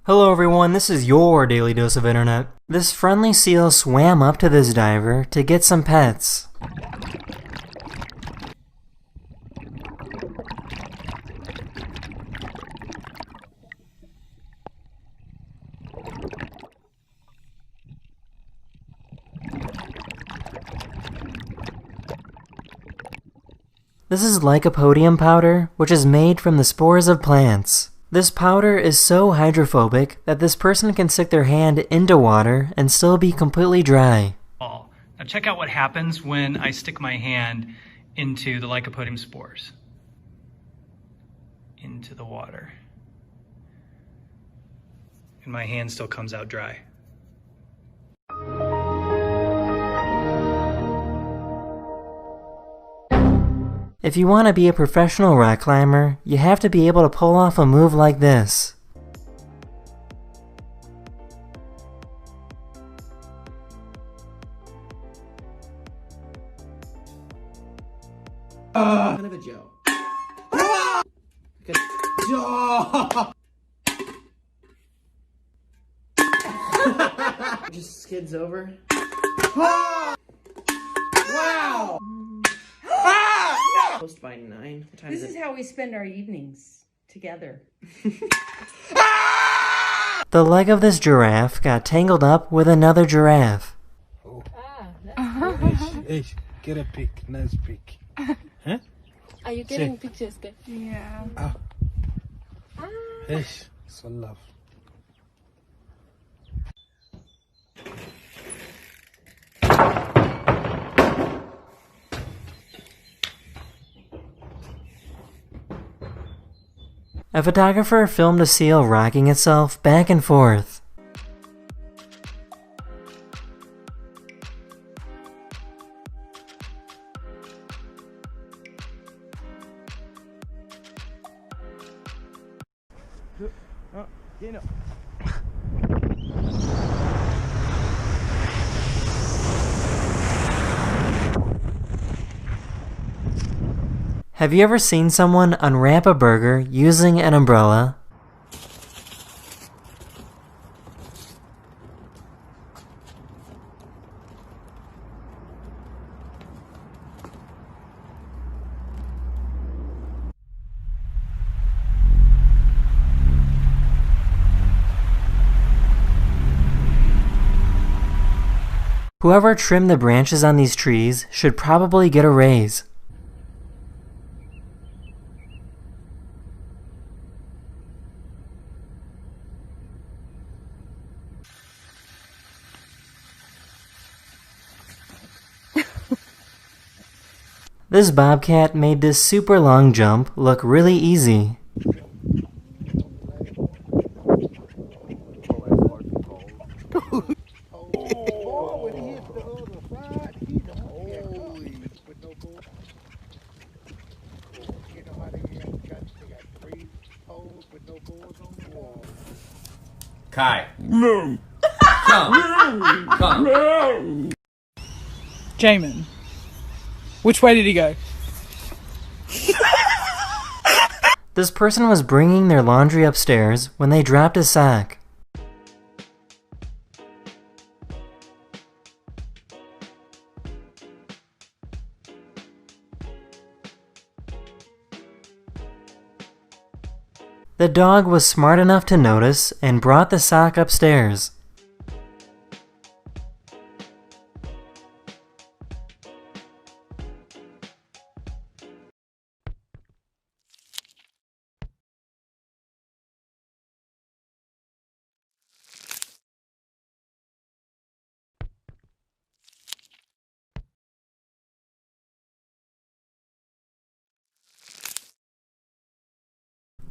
Hello everyone, this is your daily dose of internet. This friendly seal swam up to this diver to get some pets. This is lycopodium powder, which is made from the spores of plants. This powder is so hydrophobic that this person can stick their hand into water and still be completely dry. Now check out what happens when I stick my hand into the lycopodium spores. Into the water. And my hand still comes out dry. If you want to be a professional rock climber, you have to be able to pull off a move like this. Kind of a joke. Just skids over. Wow! Post by 9. What time This is is it? how we spend our evenings together. The leg of this giraffe got tangled up with another giraffe. Hey, get a pic, nice pic. Huh? Are you getting pictures? Good. Yeah. Hey, so love. A photographer filmed a seal rocking itself back and forth. Have you ever seen someone unwrap a burger using an umbrella? Whoever trimmed the branches on these trees should probably get a raise. This bobcat made this super long jump look really easy. Kai. No. Come. Jamin. Which way did he go? This person was bringing their laundry upstairs when they dropped a sock. The dog was smart enough to notice and brought the sock upstairs.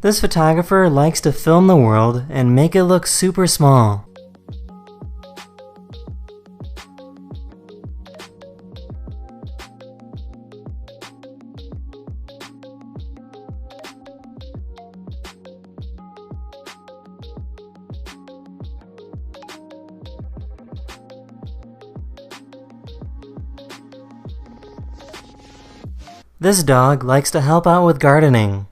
This photographer likes to film the world and make it look super small. This dog likes to help out with gardening.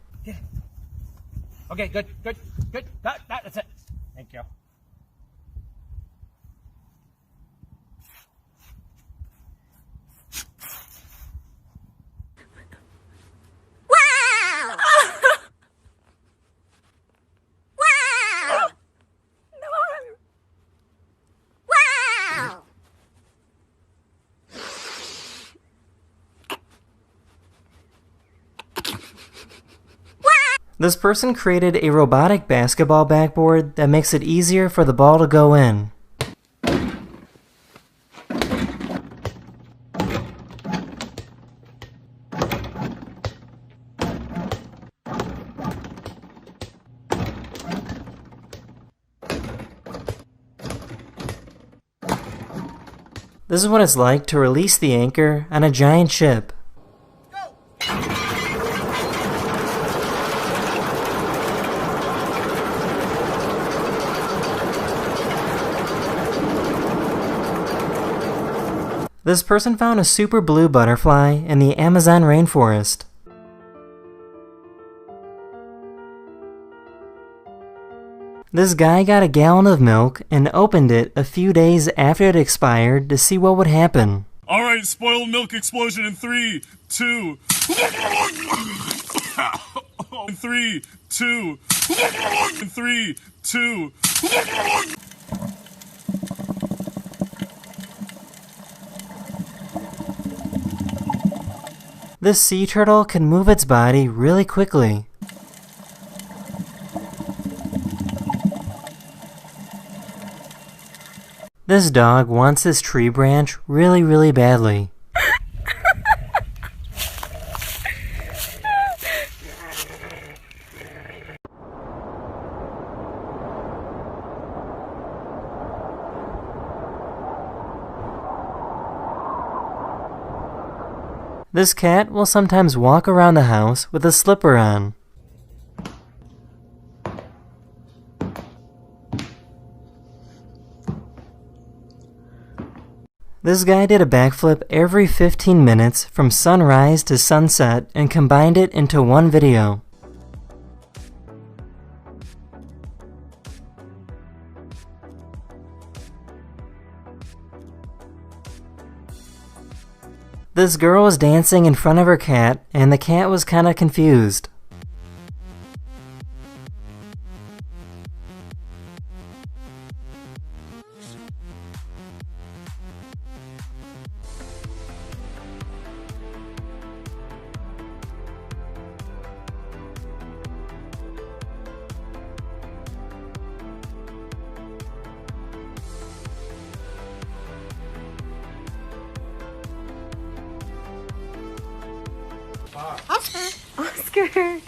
Okay, good. That's it. Thank you. This person created a robotic basketball backboard that makes it easier for the ball to go in. This is what it's like to release the anchor on a giant ship. This person found a super blue butterfly in the Amazon rainforest. This guy got a gallon of milk and opened it a few days after it expired to see what would happen. Alright, spoiled milk explosion in 3, 2. 3, 2. 3, 2. This sea turtle can move its body really quickly. This dog wants this tree branch really badly. This cat will sometimes walk around the house with a slipper on. This guy did a backflip every 15 minutes from sunrise to sunset and combined it into one video. This girl was dancing in front of her cat, and the cat was kinda confused. Oscar.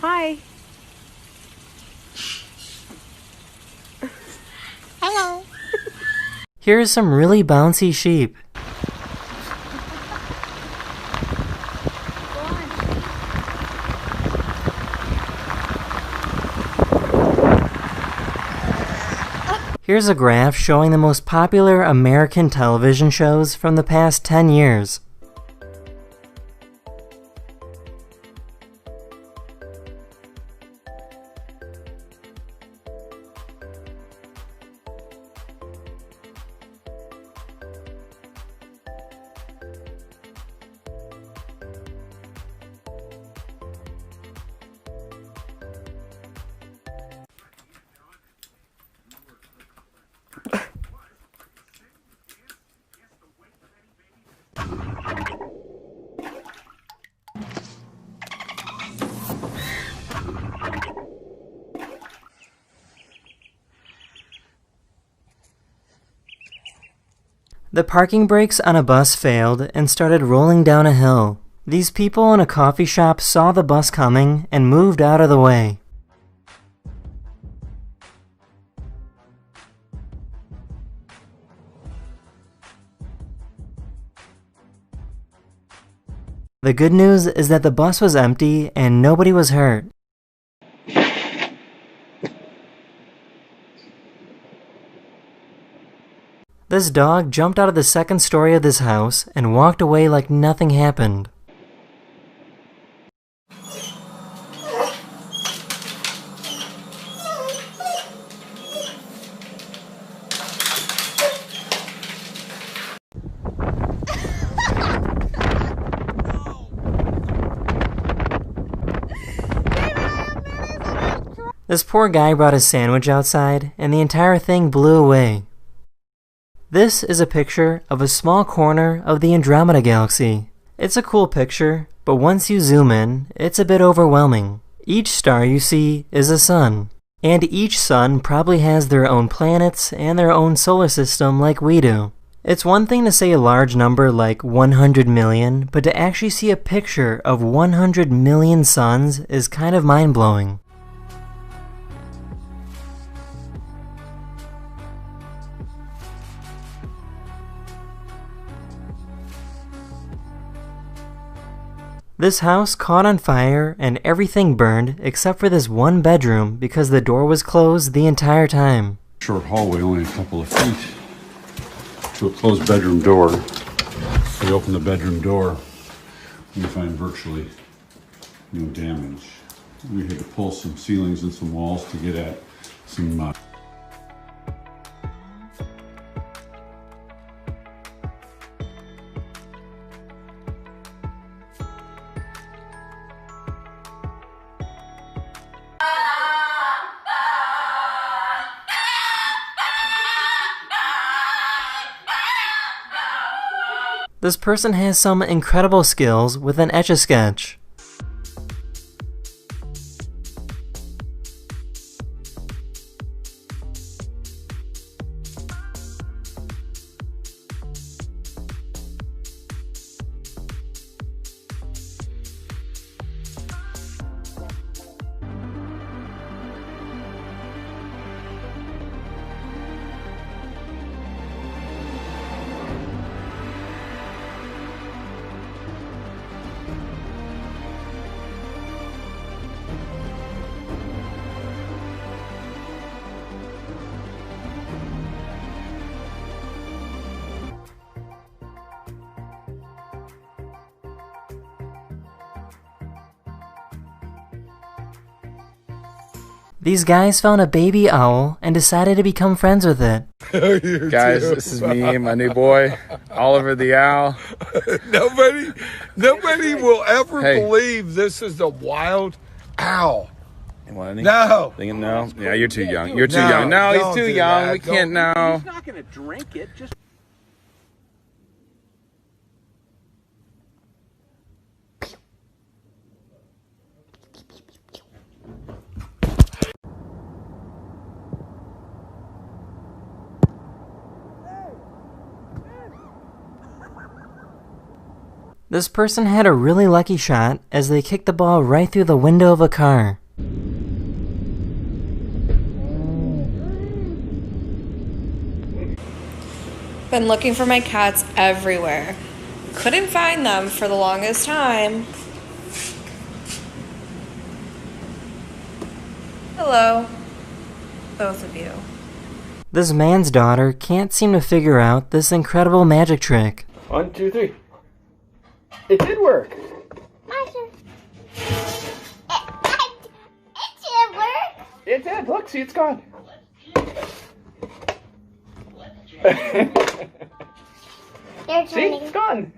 Hi. Hello. Here's some really bouncy sheep. Here's a graph showing the most popular American television shows from the past 10 years. The parking brakes on a bus failed and started rolling down a hill. These people in a coffee shop saw the bus coming and moved out of the way. The good news is that the bus was empty and nobody was hurt. This dog jumped out of the second story of this house and walked away like nothing happened. This poor guy brought his sandwich outside and the entire thing blew away. This is a picture of a small corner of the Andromeda Galaxy. It's a cool picture, but once you zoom in, it's a bit overwhelming. Each star you see is a sun, and each sun probably has their own planets and their own solar system like we do. It's one thing to say a large number like 100 million, but to actually see a picture of 100 million suns is kind of mind-blowing. This house caught on fire and everything burned except for this one bedroom because the door was closed the entire time. Short hallway, only a couple of feet to a closed bedroom door. We open the bedroom door, we find virtually no damage. We had to pull some ceilings and some walls to get at some This person has some incredible skills with an Etch-a-Sketch. These guys found a baby owl and decided to become friends with it. Guys, this is me, my new boy, Oliver the Owl. Nobody will ever believe this is a wild owl. You want any? No. No? Yeah, you're too young. You're too young. No, he's too young. We can't now. He's not going to drink it. Just. This person had a really lucky shot as they kicked the ball right through the window of a car. Been looking for my cats everywhere. Couldn't find them for the longest time. Hello, both of you. This man's daughter can't seem to figure out this incredible magic trick. 1, 2, 3. It did work. It did. Look, see, it's gone. See, it's gone.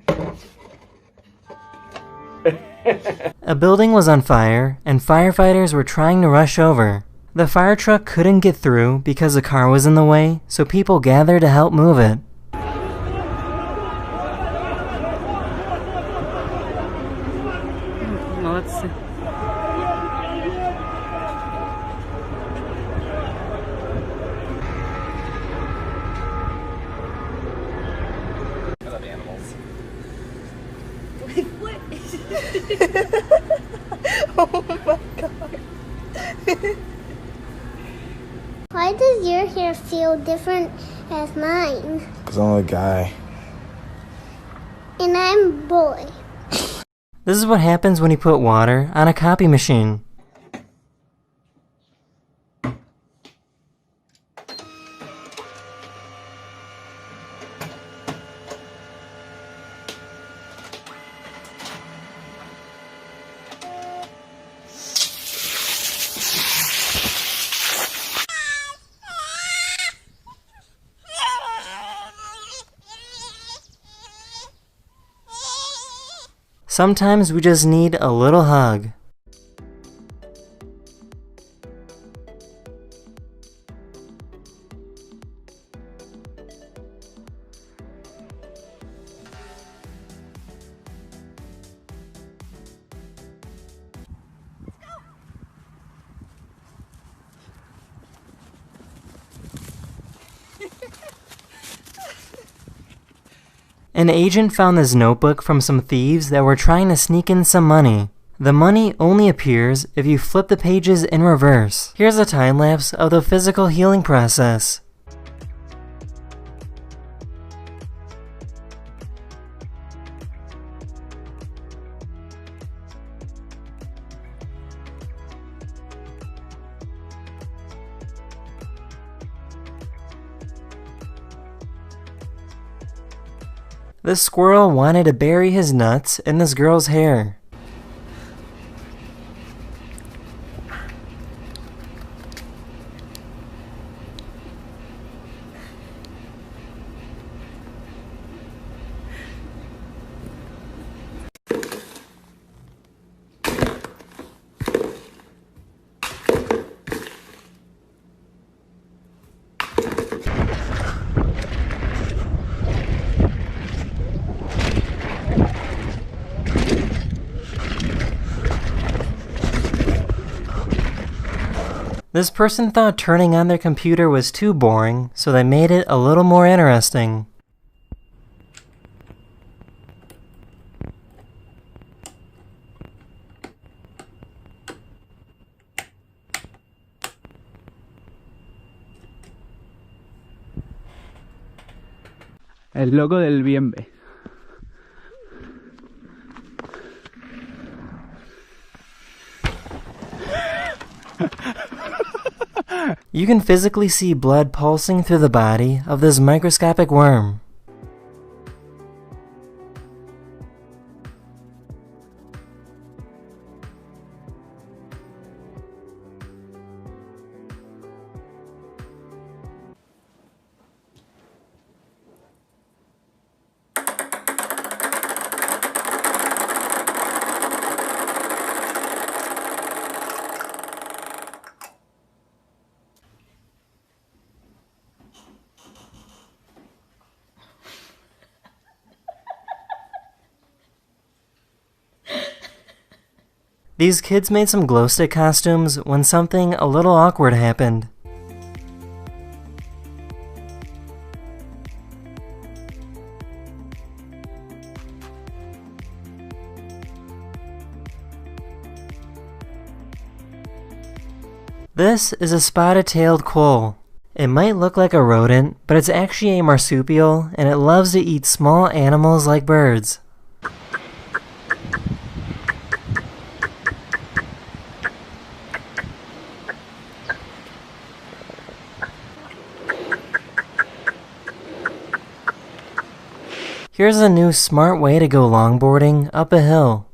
A building was on fire, and firefighters were trying to rush over. The fire truck couldn't get through because the car was in the way, so people gathered to help move it. Let's see. I love animals. What? Oh my god. Why does your hair feel different as mine? Because I'm a guy. And I'm a boy. This is what happens when you put water on a copy machine. Sometimes we just need a little hug. An agent found this notebook from some thieves that were trying to sneak in some money. The money only appears if you flip the pages in reverse. Here's a time lapse of the physical healing process. This squirrel wanted to bury his nuts in this girl's hair. This person thought turning on their computer was too boring, so they made it a little more interesting. El loco del Bienve. You can physically see blood pulsing through the body of this microscopic worm. These kids made some glow stick costumes when something a little awkward happened. This is a spotted-tailed quoll. It might look like a rodent, but it's actually a marsupial, and it loves to eat small animals like birds. Here's a new smart way to go longboarding up a hill.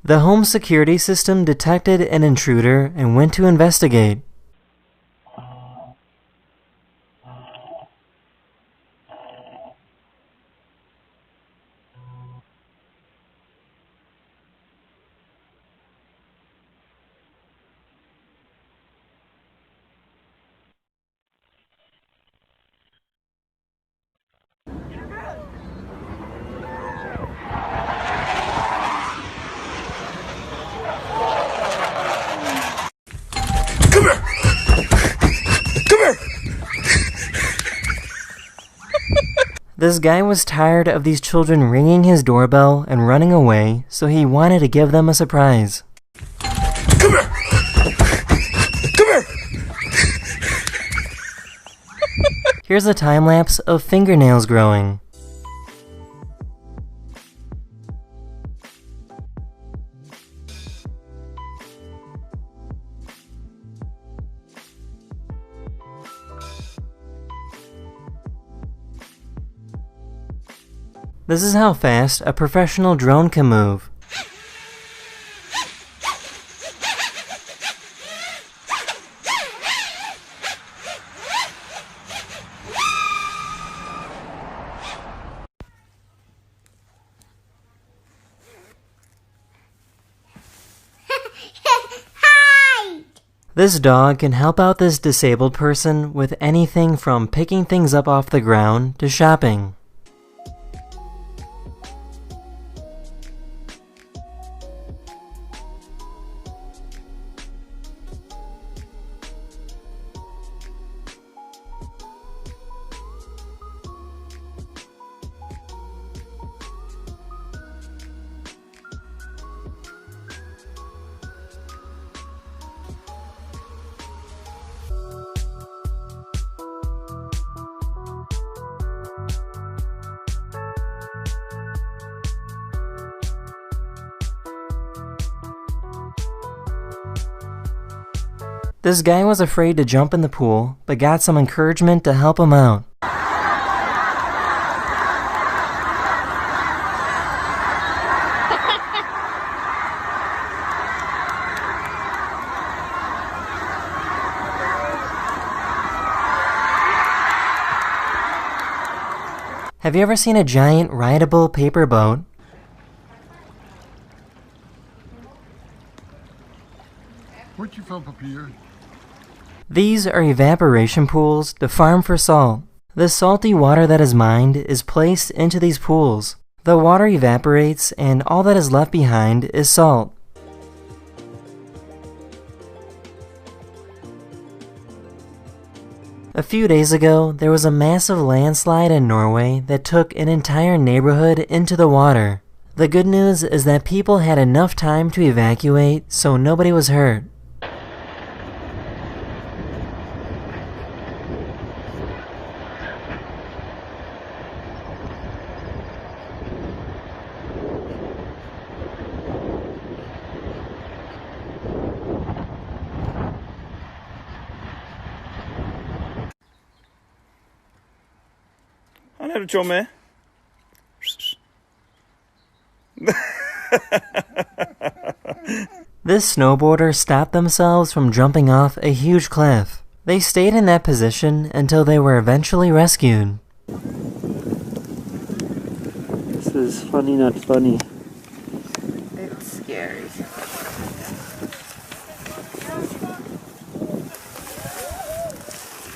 The home security system detected an intruder and went to investigate. This guy was tired of these children ringing his doorbell and running away, so he wanted to give them a surprise. Come here! Come here! Here's a time lapse of fingernails growing. This is how fast a professional drone can move. This dog can help out this disabled person with anything from picking things up off the ground to shopping. This guy was afraid to jump in the pool, but got some encouragement to help him out. Have you ever seen a giant rideable paper boat? Where'd you from, Papier? These are evaporation pools to farm for salt. The salty water that is mined is placed into these pools. The water evaporates and all that is left behind is salt. A few days ago, there was a massive landslide in Norway that took an entire neighborhood into the water. The good news is that people had enough time to evacuate, so nobody was hurt. Han är du tjomme? This snowboarder stopped themselves from jumping off a huge cliff. They stayed in that position until they were eventually rescued. This is funny, not funny. It's scary.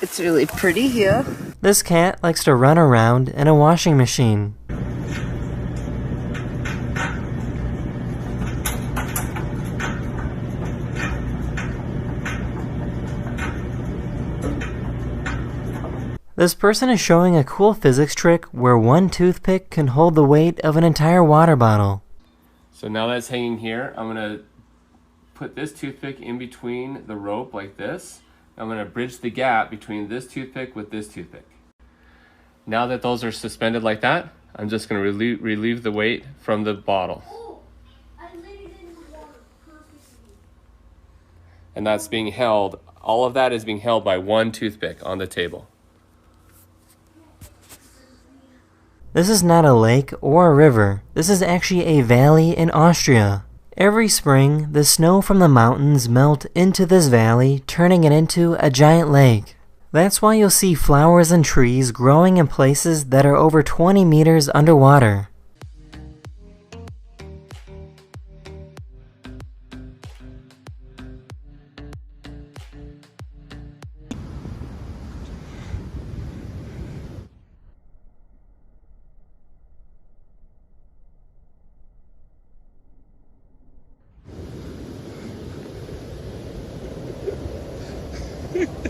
It's really pretty here. This cat likes to run around in a washing machine. This person is showing a cool physics trick where one toothpick can hold the weight of an entire water bottle. So now that it's hanging here, I'm going to put this toothpick in between the rope like this. I'm going to bridge the gap between this toothpick with this toothpick. Now that those are suspended like that, I'm just going to relieve the weight from the bottle. And that's being held, all of that is being held by one toothpick on the table. This is not a lake or a river. This is actually a valley in Austria. Every spring, the snow from the mountains melt into this valley, turning it into a giant lake. That's why you'll see flowers and trees growing in places that are over 20 meters underwater.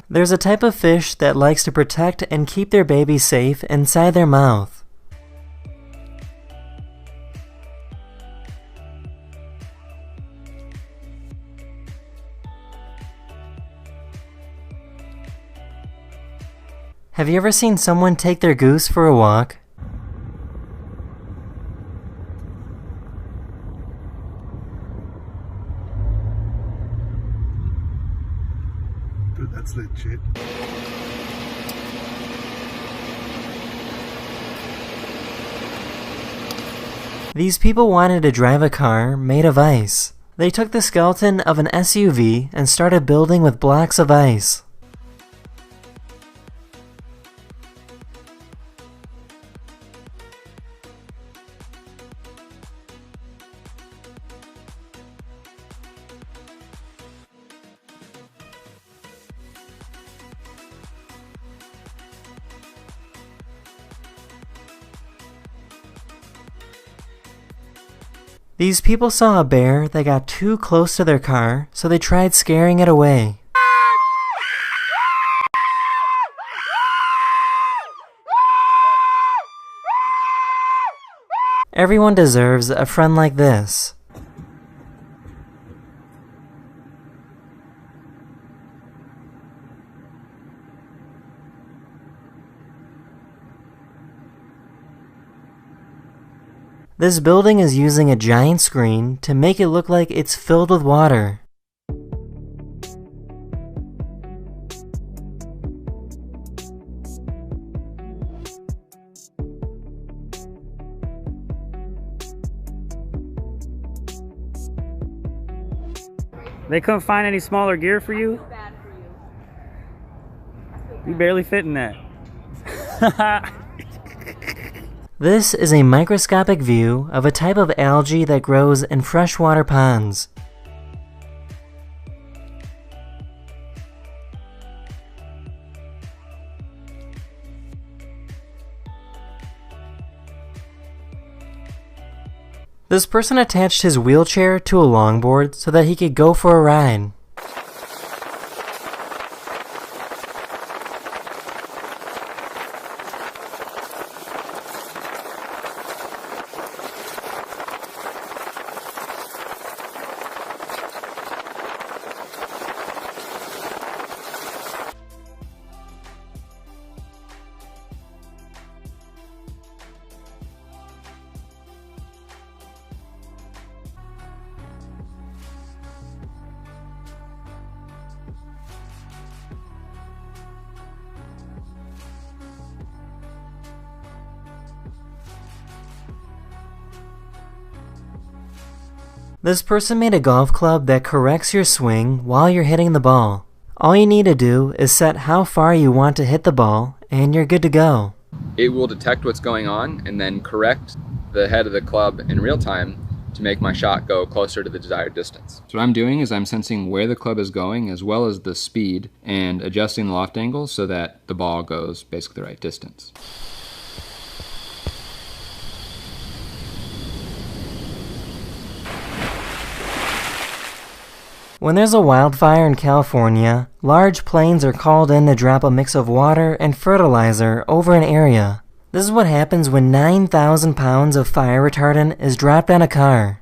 There's a type of fish that likes to protect and keep their baby safe inside their mouth. Have you ever seen someone take their goose for a walk? That's legit. These people wanted to drive a car made of ice. They took the skeleton of an SUV and started building with blocks of ice. These people saw a bear that got too close to their car, so they tried scaring it away. Everyone deserves a friend like this. This building is using a giant screen to make it look like it's filled with water. They couldn't find any smaller gear for you? You barely fit in that. This is a microscopic view of a type of algae that grows in freshwater ponds. This person attached his wheelchair to a longboard so that he could go for a ride. This person made a golf club that corrects your swing while you're hitting the ball. All you need to do is set how far you want to hit the ball, and you're good to go. It will detect what's going on and then correct the head of the club in real time to make my shot go closer to the desired distance. So what I'm doing is I'm sensing where the club is going as well as the speed and adjusting the loft angle so that the ball goes basically the right distance. When there's a wildfire in California, large planes are called in to drop a mix of water and fertilizer over an area. This is what happens when 9,000 pounds of fire retardant is dropped on a car.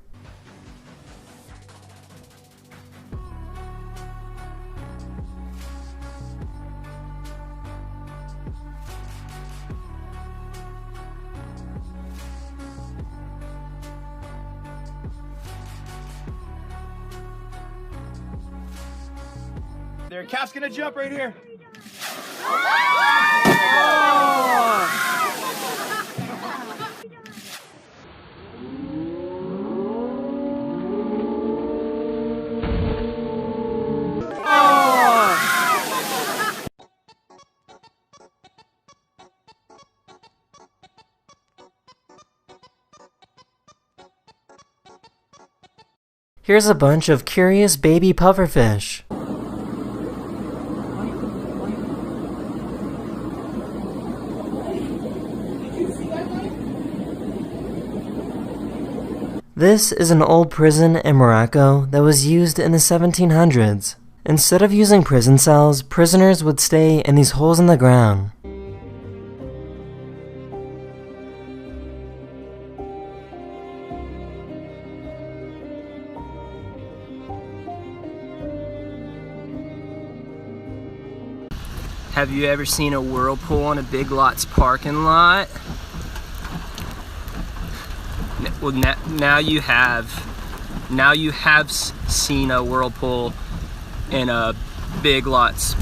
There, Cap's gonna jump right here. Here's a bunch of curious baby pufferfish. This is an old prison in Morocco that was used in the 1700s. Instead of using prison cells, prisoners would stay in these holes in the ground. Have you ever seen a whirlpool in a Big Lots parking lot? Well, now you have seen a whirlpool in a Big Lots.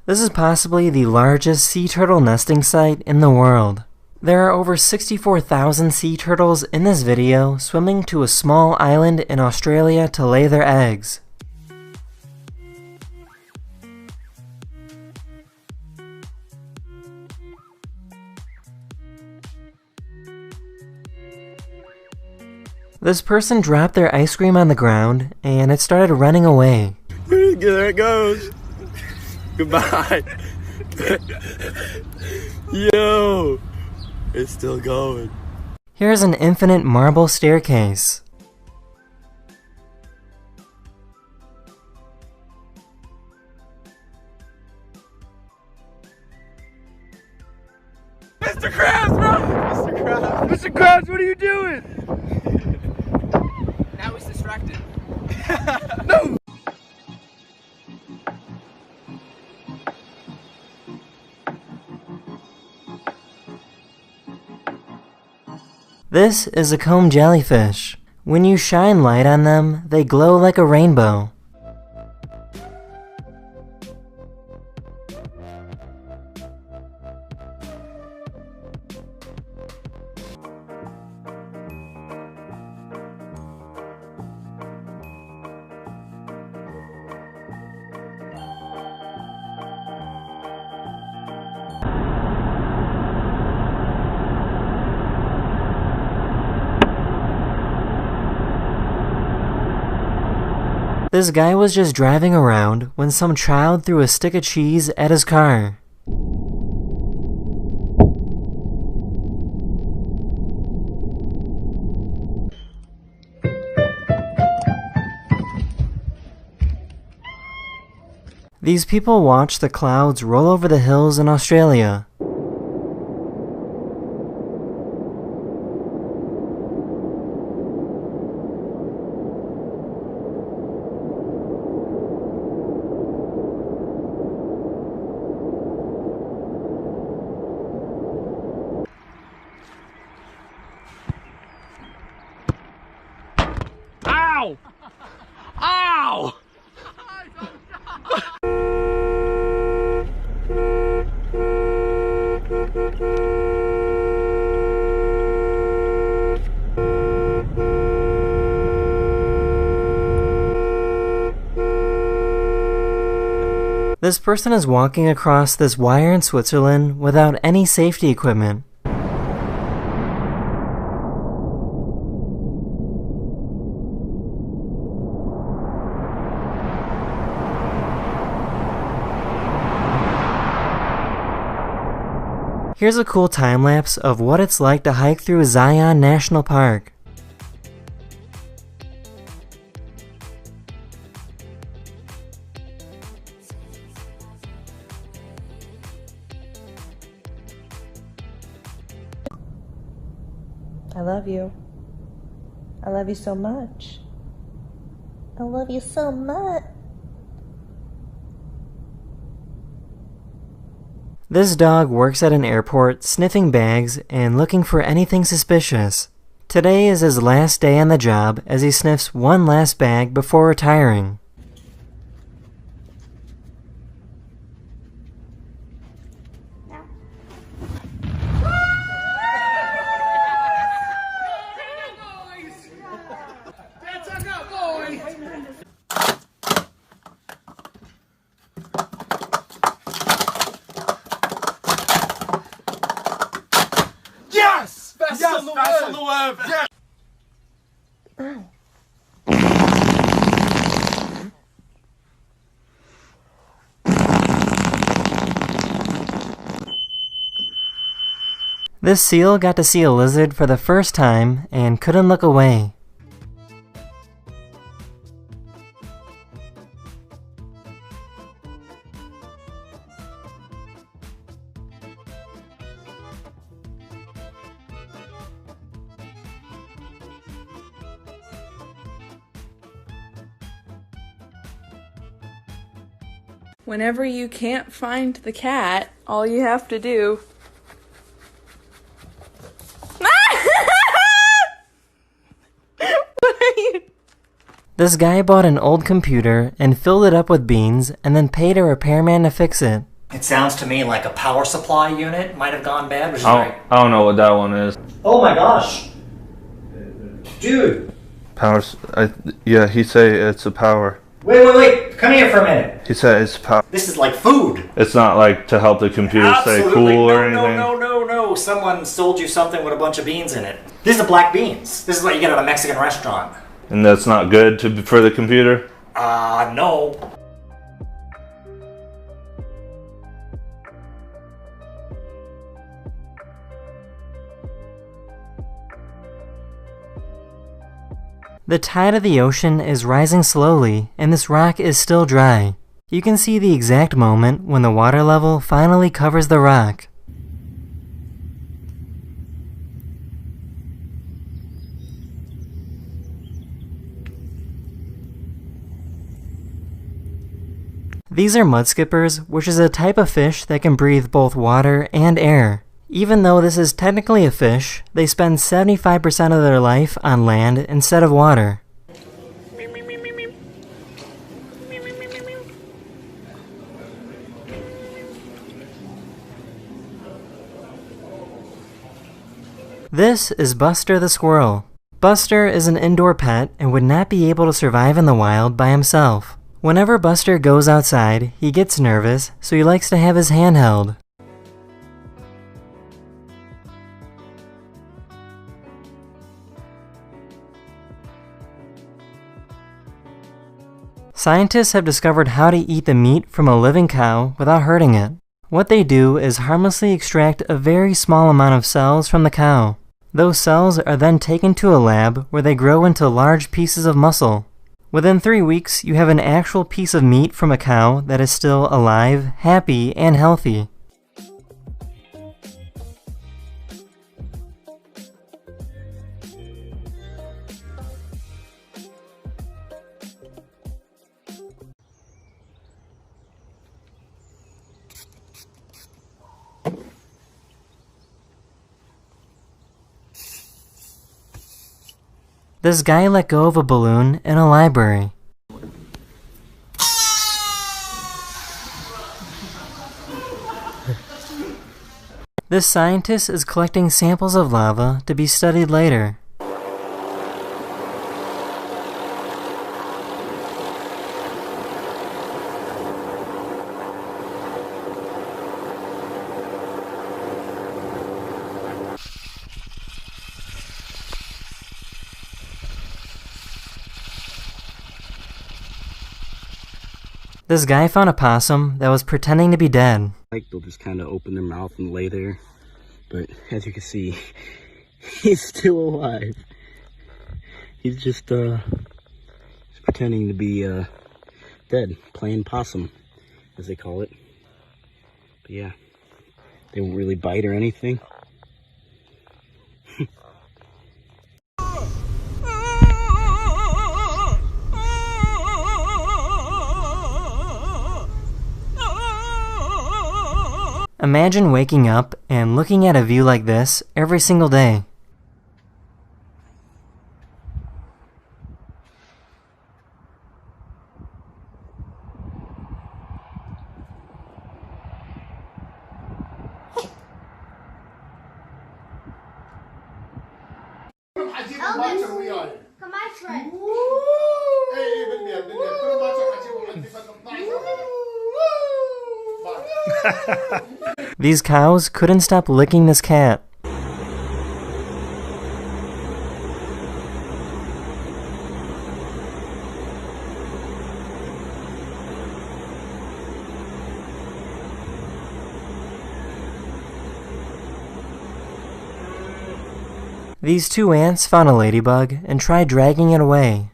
This is possibly the largest sea turtle nesting site in the world. There are over 64,000 sea turtles in this video swimming to a small island in Australia to lay their eggs. This person dropped their ice cream on the ground, and it started running away. There it goes. Goodbye. Yo, it's still going. Here's an infinite marble staircase. Mr. Krabs, bro! Mr. Krabs! Mr. Krabs, what are you doing? Now he's distracted. No! This is a comb jellyfish. When you shine light on them, they glow like a rainbow. This guy was just driving around when some child threw a stick of cheese at his car. These people watch the clouds roll over the hills in Australia. Ow! Ow! This person is walking across this wire in Switzerland without any safety equipment. Here's a cool time lapse of what it's like to hike through Zion National Park. I love you. I love you so much. I love you so much. This dog works at an airport sniffing bags and looking for anything suspicious. Today is his last day on the job as he sniffs one last bag before retiring. Yes! Best on the web! Yes! This seal got to see a lizard for the first time and couldn't look away. Whenever you can't find the cat, all you have to do... What are you... This guy bought an old computer and filled it up with beans and then paid a repairman to fix it. It sounds to me like a power supply unit might have gone bad, which is I don't know what that one is. Oh my gosh. Dude. Power. Yeah, he say it's a power. Wait. Come here for a minute. He said it's power. This is like food. It's not like to help the computer stay cool or anything. No. Someone sold you something with a bunch of beans in it. These are black beans. This is what you get at a Mexican restaurant. And that's not good for the computer? No. The tide of the ocean is rising slowly, and this rock is still dry. You can see the exact moment when the water level finally covers the rock. These are mudskippers, which is a type of fish that can breathe both water and air. Even though this is technically a fish, they spend 75% of their life on land instead of water. This is Buster the squirrel. Buster is an indoor pet and would not be able to survive in the wild by himself. Whenever Buster goes outside, he gets nervous, so he likes to have his hand held. Scientists have discovered how to eat the meat from a living cow without hurting it. What they do is harmlessly extract a very small amount of cells from the cow. Those cells are then taken to a lab where they grow into large pieces of muscle. Within 3 weeks, you have an actual piece of meat from a cow that is still alive, happy, and healthy. This guy let go of a balloon in a library. This scientist is collecting samples of lava to be studied later. This guy found a possum that was pretending to be dead. Like they'll just kind of open their mouth and lay there, but as you can see, he's still alive. He's just pretending to be dead, playing possum, as they call it. But yeah, they won't really bite or anything. Imagine waking up and looking at a view like this every single day. These cows couldn't stop licking this cat. These two ants found a ladybug and tried dragging it away.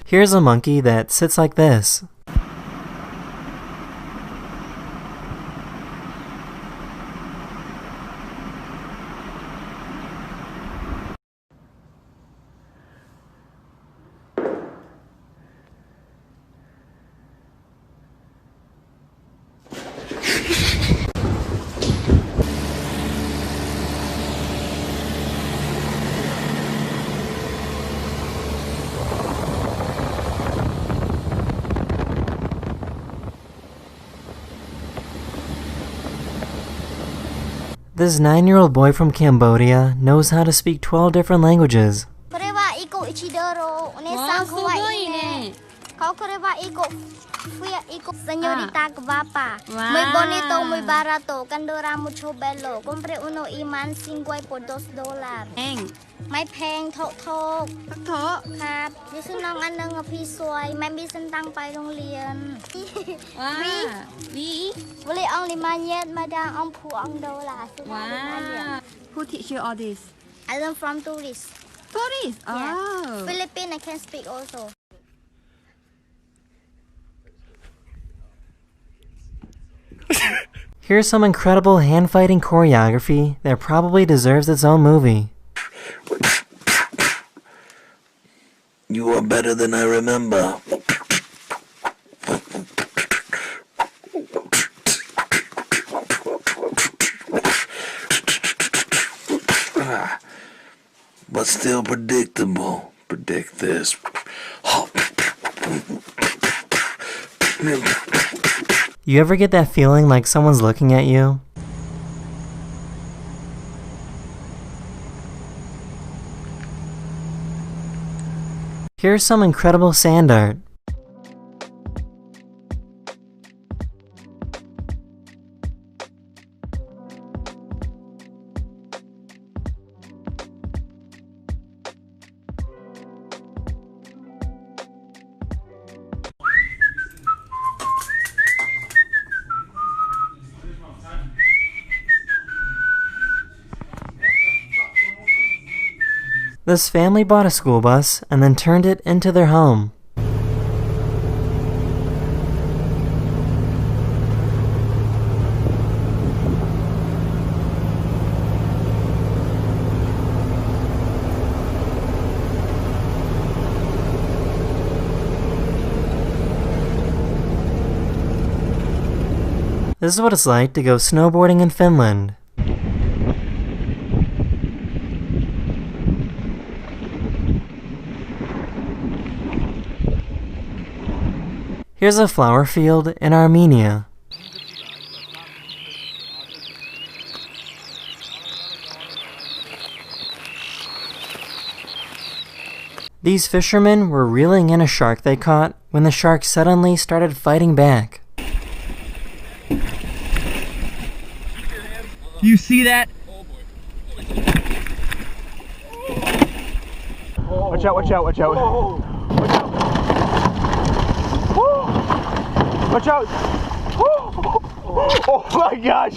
Here's a monkey that sits like this. This 9-year-old boy from Cambodia knows how to speak 12 different languages. Señorita guapa, muy bonito, muy barato. Candora mucho bello. Compré uno imán 5 por $2. ไม่แพงเถอะครับดิฉันน้องอันนึงอะพี่สวยไม่มีเส้นตังไปโรงเรียนBoleh ong 5 nyet madang ong pu ong $. Wow. Who teach you all this? I learn from tourists. Tourists? Yeah. Oh. Philippines I can speak also. Here's some incredible hand-fighting choreography that probably deserves its own movie. You are better than I remember. But still predictable. Predict this. You ever get that feeling like someone's looking at you? Here's some incredible sand art. This family bought a school bus and then turned it into their home. This is what it's like to go snowboarding in Finland. Here's a flower field in Armenia. These fishermen were reeling in a shark they caught when the shark suddenly started fighting back. You see that? Watch out, watch out, watch out. Watch out. Watch out! Oh my gosh!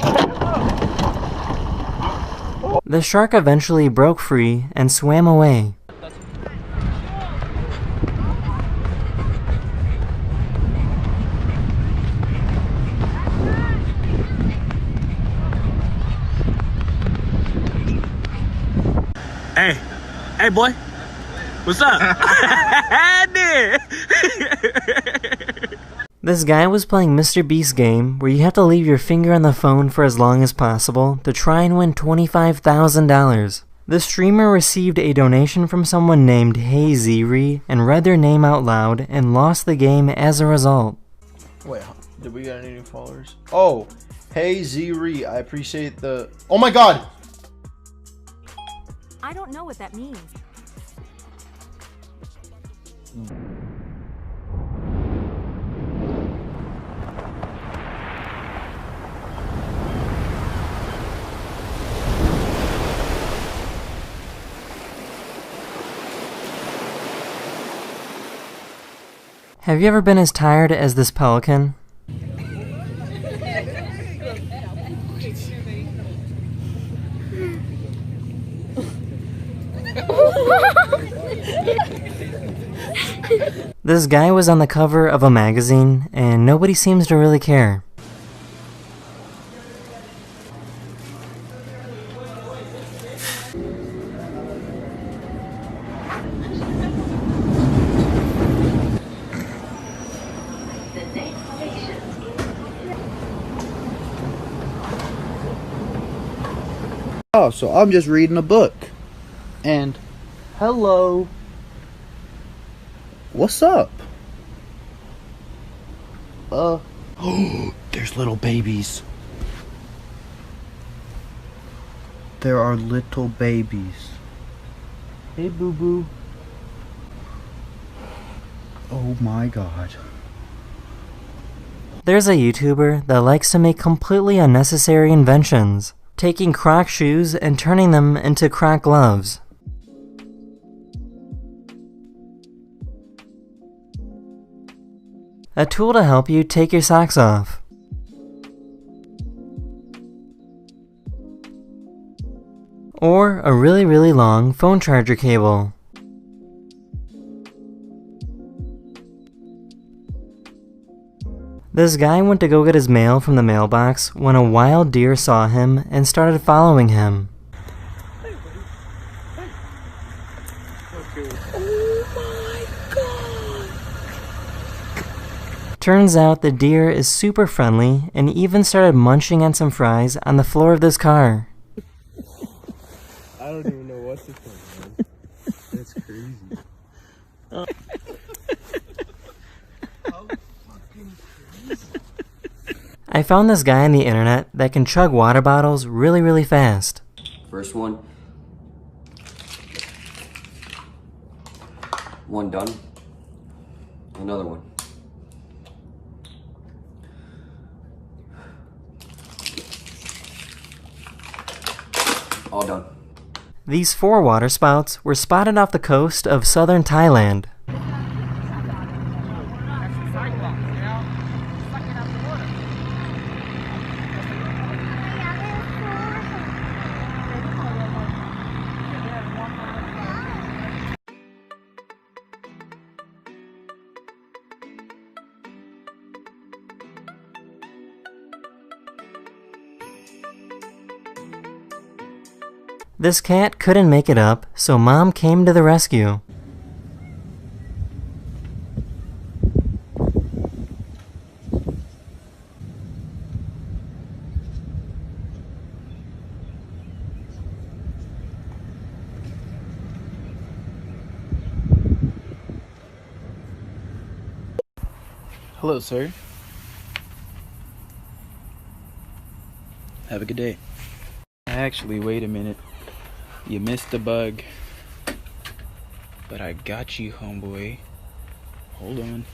The shark eventually broke free and swam away. Hey boy! What's up? This guy was playing Mr. Beast's game where you have to leave your finger on the phone for as long as possible to try and win $25,000. The streamer received a donation from someone named Hey Ziri and read their name out loud and lost the game as a result. Wait, did we get any new followers? Oh, Hey Ziri, I appreciate the... Oh my god! I don't know what that means. Have you ever been as tired as this pelican? This guy was on the cover of a magazine, and nobody seems to really care. Oh, so I'm just reading a book. And hello. What's up? Oh, there's little babies. There are little babies. Hey, boo-boo. Oh my god. There's a YouTuber that likes to make completely unnecessary inventions, taking Croc shoes and turning them into Croc gloves. A tool to help you take your socks off. Or a really long phone charger cable. This guy went to go get his mail from the mailbox when a wild deer saw him and started following him. Turns out the deer is super friendly and even started munching on some fries on the floor of this car. I don't even know what to think, man. That's crazy. I found this guy on the internet that can chug water bottles really fast. First one. One done. Another one. All done. These 4 water spouts were spotted off the coast of southern Thailand. This cat couldn't make it up, so Mom came to the rescue. Hello, sir. Have a good day. Actually, wait a minute. You missed the bug. But I got you, homeboy. Hold on.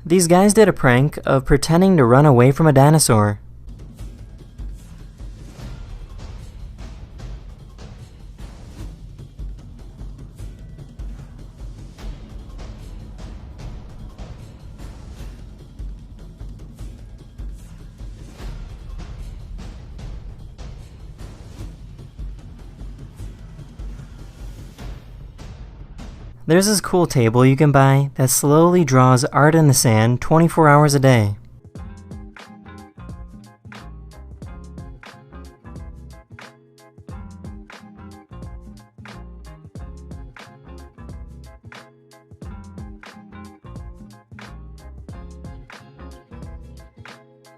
These guys did a prank of pretending to run away from a dinosaur. There's this cool table you can buy that slowly draws art in the sand 24 hours a day.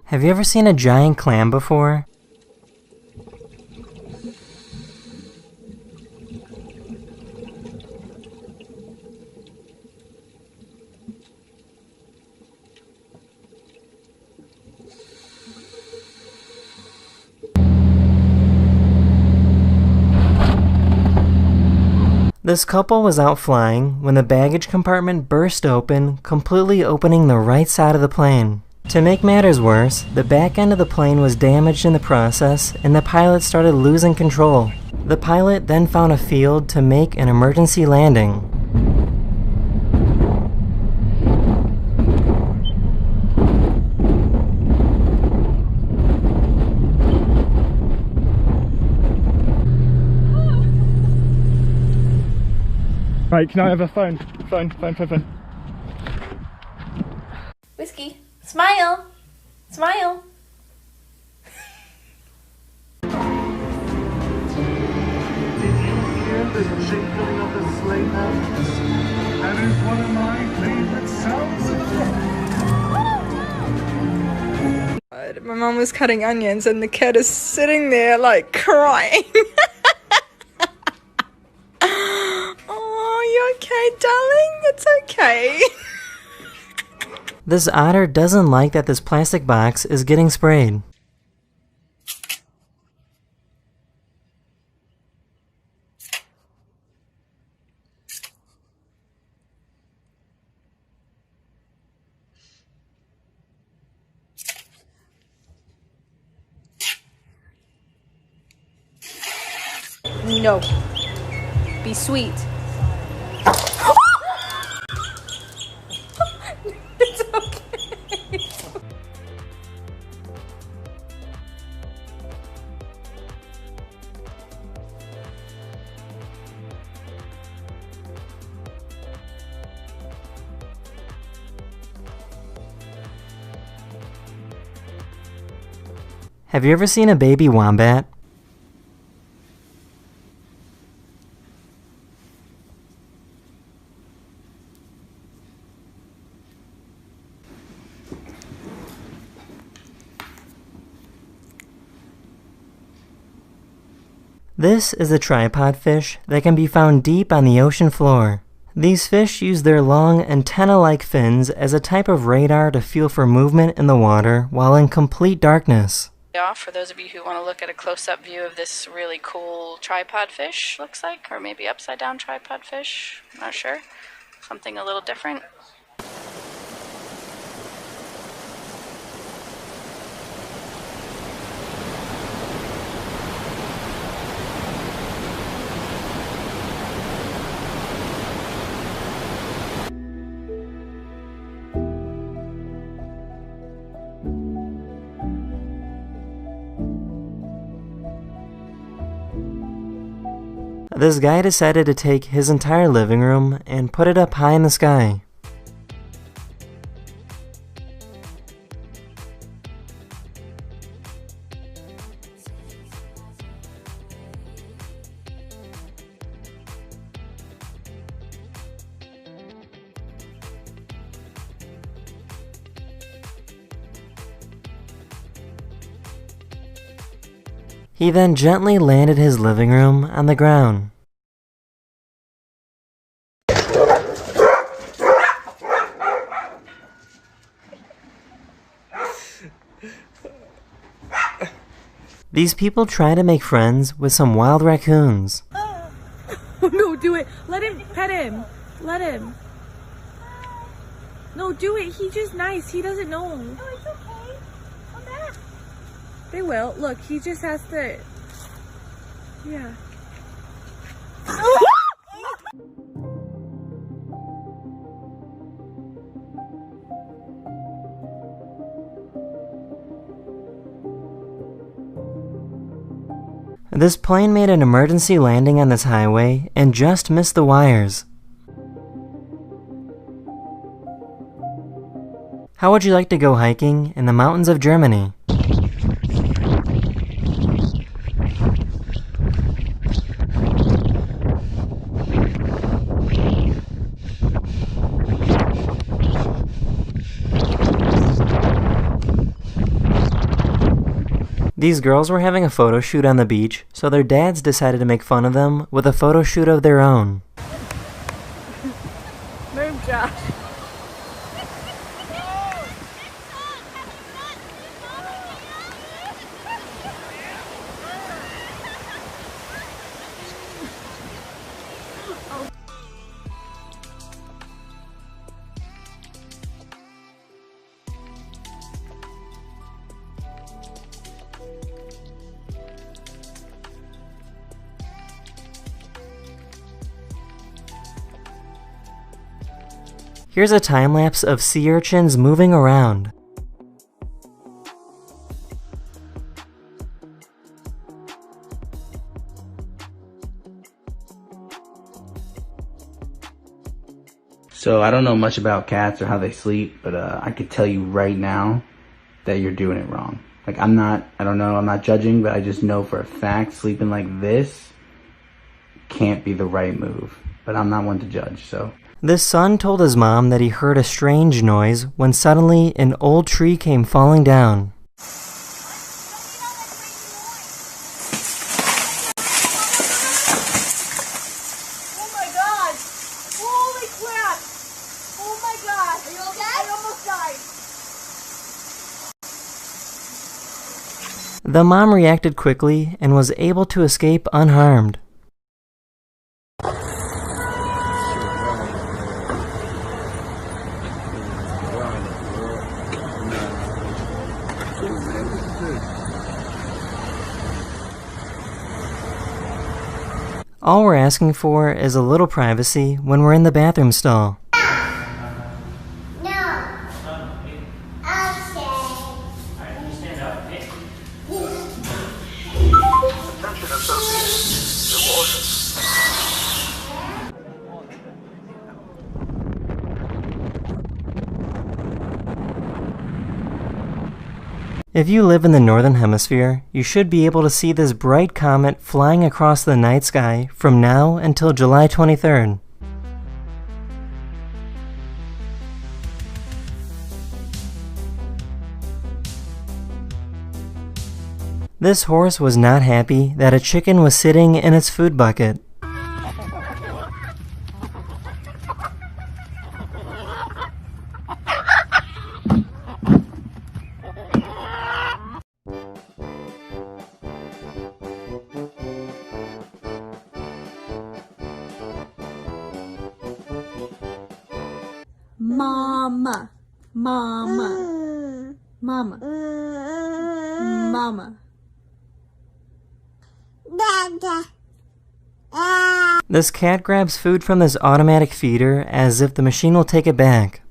Have you ever seen a giant clam before? This couple was out flying when the baggage compartment burst open, completely opening the right side of the plane. To make matters worse, the back end of the plane was damaged in the process and the pilot started losing control. The pilot then found a field to make an emergency landing. Right, can I have a phone? Phone. Whiskey, smile. Smile. There's a chick filling up a sleigh now. That is one of my favorite sounds of the My mum was cutting onions and the cat is sitting there like crying. Oh, you okay, darling? It's okay. This otter doesn't like that this plastic box is getting sprayed. No. Be sweet. It's okay. Have you ever seen a baby wombat? This is a tripod fish that can be found deep on the ocean floor. These fish use their long antenna-like fins as a type of radar to feel for movement in the water while in complete darkness. Off for those of you who want to look at a close-up view of this really cool tripod fish, looks like, or maybe upside down tripod fish, I'm not sure. Something a little different. This guy decided to take his entire living room and put it up high in the sky. He then gently landed his living room on the ground. These people try to make friends with some wild raccoons. Oh no, do it. Let him pet him. Let him. No, do it. He's just nice. He doesn't know. No, it's okay. Come back. They will. Look, he just has to. Yeah. This plane made an emergency landing on this highway and just missed the wires. How would you like to go hiking in the mountains of Germany? These girls were having a photo shoot on the beach, so their dads decided to make fun of them with a photo shoot of their own. Move, Josh. Here's a time lapse of sea urchins moving around. So I don't know much about cats or how they sleep, but I could tell you right now that you're doing it wrong. Like I'm not judging, but I just know for a fact sleeping like this can't be the right move. But I'm not one to judge, so. This son told his mom that he heard a strange noise when suddenly an old tree came falling down. Oh my god! Holy crap! Oh my god! Are you okay? I almost died. The mom reacted quickly and was able to escape unharmed. All we're asking for is a little privacy when we're in the bathroom stall. If you live in the Northern Hemisphere, you should be able to see this bright comet flying across the night sky from now until July 23rd. This horse was not happy that a chicken was sitting in its food bucket. Mama. Mama. Mama. Mama. This cat grabs food from this automatic feeder as if the machine will take it back.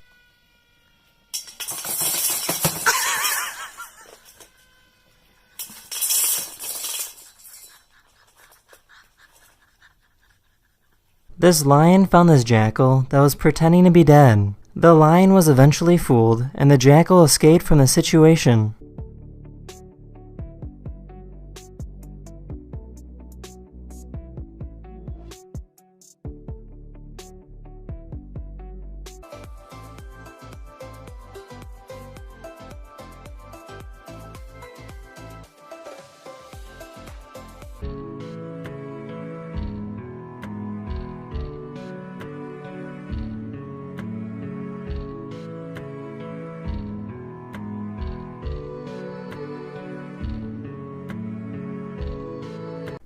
This lion found this jackal that was pretending to be dead. The lion was eventually fooled, and the jackal escaped from the situation.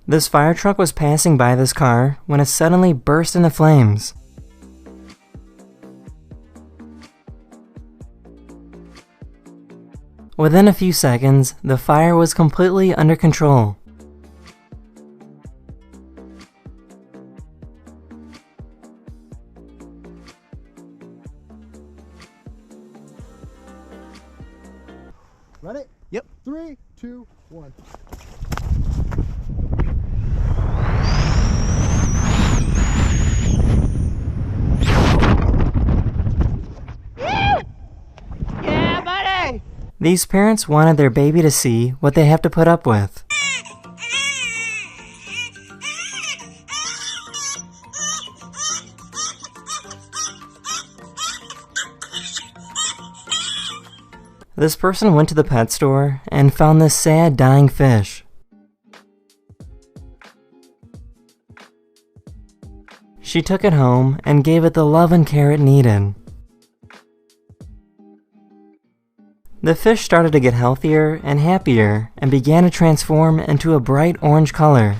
This fire truck was passing by this car when it suddenly burst into flames. Within a few seconds, the fire was completely under control. Ready? Yep. 3, 2, 1. Yeah, buddy! These parents wanted their baby to see what they have to put up with. This person went to the pet store and found this sad dying fish. She took it home and gave it the love and care it needed. The fish started to get healthier and happier and began to transform into a bright orange color.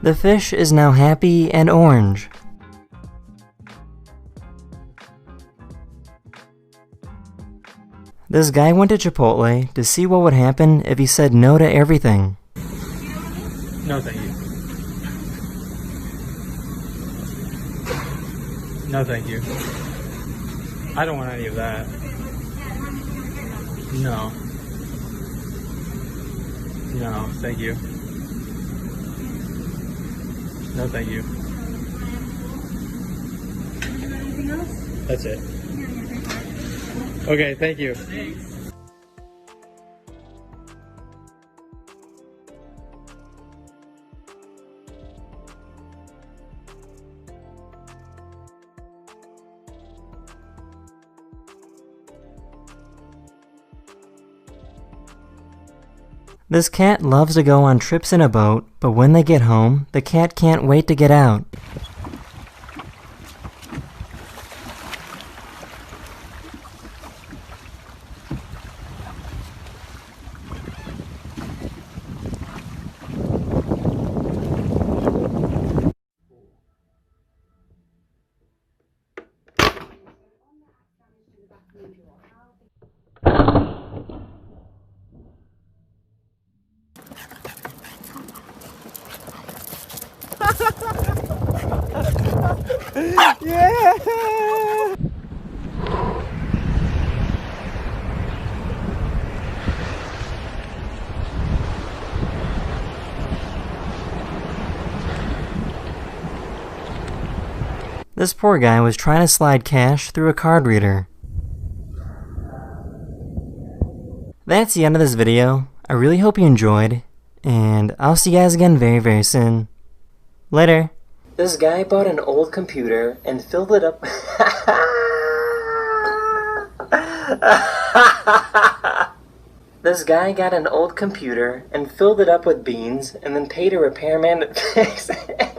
The fish is now happy and orange. This guy went to Chipotle to see what would happen if he said no to everything. No, thank you. No, thank you. I don't want any of that. No. No, thank you. No, thank you. Anything else? That's it. Okay, thank you. This cat loves to go on trips in a boat, but when they get home, the cat can't wait to get out. Yeah! This poor guy was trying to slide cash through a card reader. That's the end of this video. I really hope you enjoyed, and I'll see you guys again very, very soon. Later. This guy bought an old computer and filled it up. This guy got an old computer and filled it up with beans and then paid a repairman to fix it.